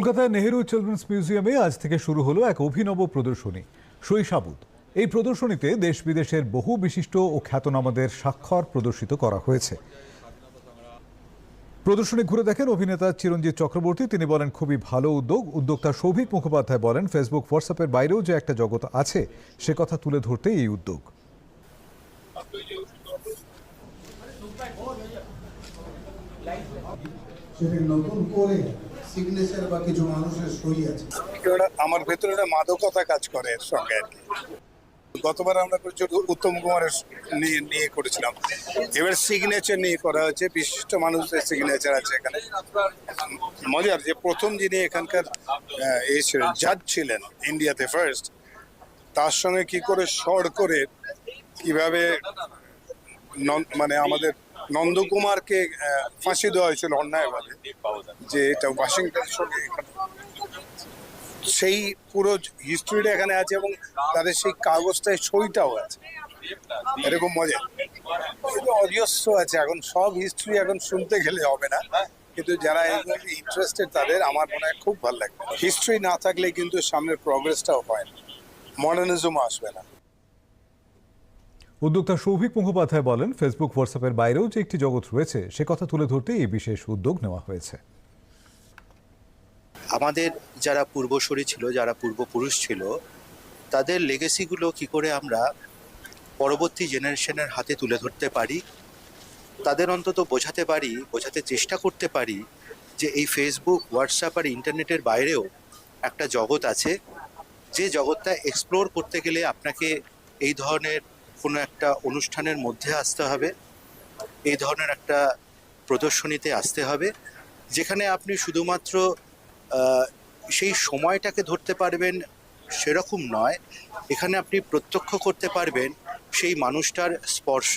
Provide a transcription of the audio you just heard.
কলকাতায় নেহেরু চিলড্রেন্স মিউজিয়ামে আজ থেকে শুরু হলো এক অভিনব প্রদর্শনী শৈশাবুদ। এই প্রদর্শনীতে দেশ বিদেশের বহু বিশিষ্ট ও খ্যাতনামাদের স্বাক্ষর প্রদর্শিত করা হয়েছে। প্রদর্শনী ঘুরে দেখেন অভিনেতা চিরঞ্জিত চক্রবর্তী। তিনি বলেন, খুবই ভালো উদ্যোগ। উদ্যোক্তা সৌভিক মুখোপাধ্যায় বলেন, ফেসবুক হোয়াটসঅ্যাপের বাইরেও যে একটা জগৎ আছে সে কথা তুলে ধরতে এই উদ্যোগ। নতুন করে সিগনেচার বা কিছু মানুষের সই আছে, আমার ভেতরে একটা মাদকতা কাজ করে এর সঙ্গে আর কি। গতবার আমরা উত্তম কুমারের নিয়ে করেছিলাম, এবার সিগনেচার নিয়ে করা হয়েছে। বিশিষ্ট মানুষদের সিগনেচার আছে এখানে। মজার যে প্রথম যিনি এখানকার জাজ ছিলেন ইন্ডিয়াতে ফার্স্ট, তার সঙ্গে কি করে শর্ট করে কিভাবে মানে আমাদের নন্দকুমারকে ফাঁসি দেওয়া হয়েছিল অন্যায়ভাবে, যে এটা ওয়াশিংটনের সঙ্গে সেই পুরো হিস্ট্রিটা এখানে আছে এবং তাদের সেই কাগজটায় সইটাও আছে। এরকম মজা অজস্র আছে। এখন সব হিস্ট্রি এখন শুনতে গেলে হবে না, কিন্তু যারা ইন্টারেস্টেড তাদের আমার মনে হয় খুব ভালো লাগবে। হিস্ট্রি না থাকলে কিন্তু সামনের প্রগ্রেসটাও হয় না, মডার্নিজম আসবে না। উদ্যোক্তা সৌভিক মুখোপাধ্যায় বলেন, ফেসবুক হোয়াটসঅ্যাপের বাইরেও যে একটি জগৎ রয়েছে সে কথা তুলে ধরতে এই বিশেষ উদ্যোগ নেওয়া হয়েছে। আমাদের যারা পূর্বসূরি ছিল, যারা পূর্বপুরুষ ছিল, তাদের লেগেসিগুলো কি করে আমরা পরবর্তী জেনারেশনের হাতে তুলে ধরতে পারি, তাদের অন্তত বোঝাতে চেষ্টা করতে পারি যে এই ফেসবুক, হোয়াটসঅ্যাপ আর ইন্টারনেটের বাইরেও একটা জগৎ আছে, যে জগৎটা এক্সপ্লোর করতে গেলে আপনাকে এই ধরনের কোনো একটা অনুষ্ঠানের মধ্যে আসতে হবে, এই ধরনের একটা প্রদর্শনীতে আসতে হবে, যেখানে আপনি শুধুমাত্র সেই সময়টাকে ধরতে পারবেন সেরকম নয়, এখানে আপনি প্রত্যক্ষ করতে পারবেন সেই মানুষটার স্পর্শ।